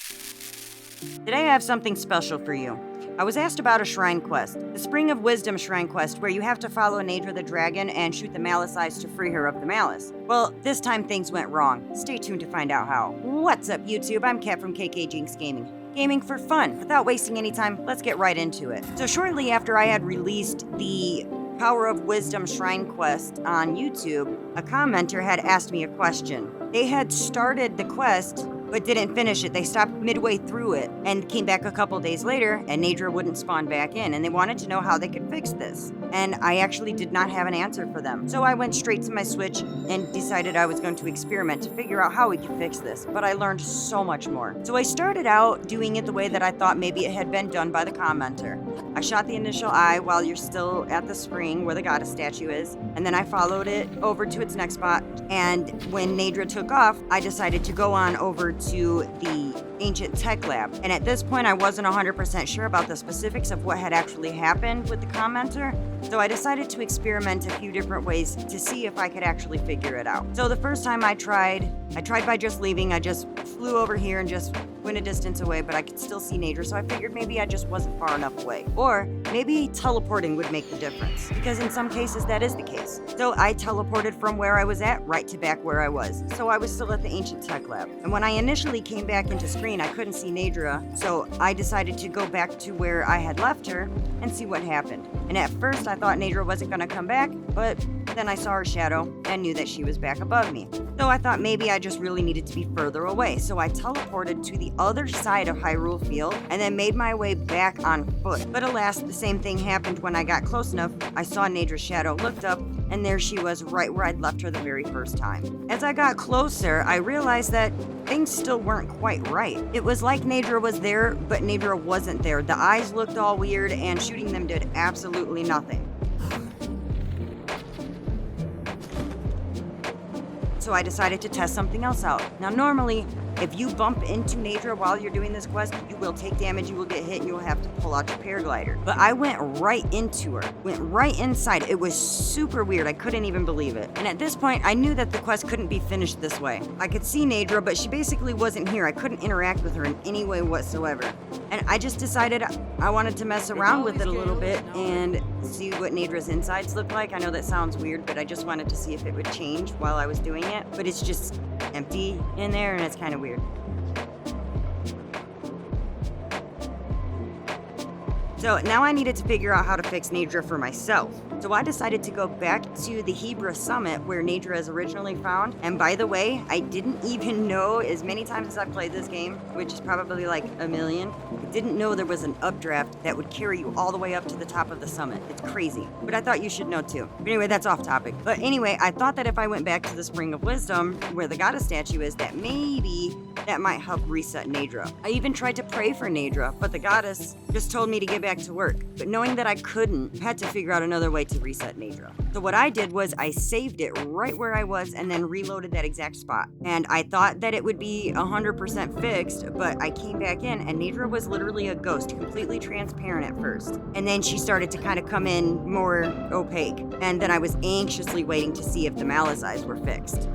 Today I have something special for you. I was asked about a shrine quest, the Spring of Wisdom shrine quest, where you have to follow Naydra the dragon and shoot the malice eyes to free her of the malice. Well, this time things went wrong. Stay tuned to find out how. What's up, YouTube? I'm Kat from KKJinxx Gaming. Gaming for fun. Without wasting any time, let's get right into it. So shortly after I had released the Power of Wisdom shrine quest on YouTube, a commenter had asked me a question. They had started the quest but didn't finish it. They stopped midway through it and came back a couple days later, and Naydra wouldn't spawn back in, and they wanted to know how they could fix this. And I actually did not have an answer for them. So I went straight to my Switch and decided I was going to experiment to figure out how we could fix this, but I learned so much more. So I started out doing it the way that I thought maybe it had been done by the commenter. I shot the initial eye while you're still at the spring where the goddess statue is, and then I followed it over to its next spot, and when Naydra took off, I decided to go on over to the ancient tech lab. And at this point, I wasn't 100% sure about the specifics of what had actually happened with the commenter, so I decided to experiment a few different ways to see if I could actually figure it out. So the first time I tried by just leaving. I just flew over here and just went a distance away, but I could still see Naydra, so I figured maybe I just wasn't far enough away. Or maybe teleporting would make the difference, because in some cases that is the case. So I teleported from where I was at right to back where I was. So I was still at the ancient tech lab. And when I initially came back into screen, I couldn't see Naydra, so I decided to go back to where I had left her and see what happened. And at first I thought Naydra wasn't gonna come back, but then I saw her shadow and knew that she was back above me. So I thought maybe I just really needed to be further away. So I teleported to the other side of Hyrule Field and then made my way back on foot. But alas, the same thing happened when I got close enough. I saw Naydra's shadow, looked up, and there she was right where I'd left her the very first time. As I got closer, I realized that things still weren't quite right. It was like Naydra was there, but Naydra wasn't there. The eyes looked all weird, and shooting them did absolutely nothing. So I decided to test something else out. Now normally, if you bump into Naydra while you're doing this quest, you will take damage, you will get hit, and you'll have to pull out your paraglider. But I went right into her, went right inside. It was super weird, I couldn't even believe it. And at this point, I knew that the quest couldn't be finished this way. I could see Naydra, but she basically wasn't here. I couldn't interact with her in any way whatsoever. And I just decided I wanted to mess around with it a little bit and see what Naydra's insides look like. I know that sounds weird, but I just wanted to see if it would change while I was doing it. But it's just empty in there, and it's kind of weird. So now I needed to figure out how to fix Naydra for myself. So I decided to go back to the Hebra Summit where Naydra is originally found. And by the way, I didn't even know, as many times as I've played this game, which is probably like a million, I didn't know there was an updraft that would carry you all the way up to the top of the summit. It's crazy. But I thought you should know too. But anyway, that's off topic. But anyway, I thought that if I went back to the Spring of Wisdom, where the goddess statue is, that maybe that might help reset Naydra. I even tried to pray for Naydra, but the goddess just told me to get back to work. But knowing that I couldn't, I had to figure out another way to reset Naydra. So what I did was I saved it right where I was and then reloaded that exact spot. And I thought that it would be 100% fixed, but I came back in and Naydra was literally a ghost, completely transparent at first. And then she started to kind of come in more opaque. And then I was anxiously waiting to see if the malice eyes were fixed.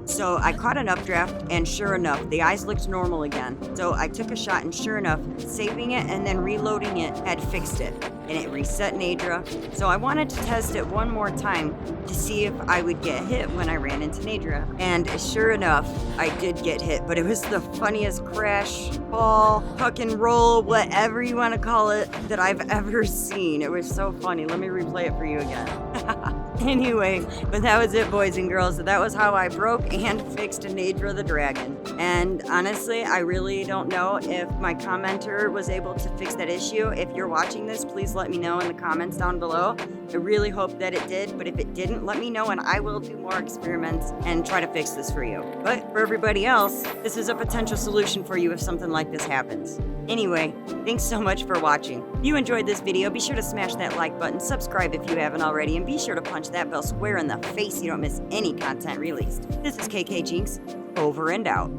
So I caught an updraft, and sure enough, the eyes looked normal again. So I took a shot, and sure enough, saving it and then reloading it had fixed it, and it reset Naydra. So I wanted to test it one more time to see if I would get hit when I ran into Naydra. And sure enough, I did get hit, but it was the funniest crash, fall, huck and roll, whatever you want to call it, that I've ever seen. It was so funny. Let me replay it for you again. Anyway, but that was it, boys and girls. So that was how I broke and fixed Naydra the dragon. And honestly, I really don't know if my commenter was able to fix that issue. If you're watching this, please let me know in the comments down below. I really hope that it did, but if it didn't, let me know and I will do more experiments and try to fix this for you. But for everybody else, this is a potential solution for you if something like this happens. Anyway, thanks so much for watching. If you enjoyed this video, be sure to smash that like button, subscribe if you haven't already, and be sure to punch that bell square in the face so you don't miss any content released. This is KKJinxx, over and out.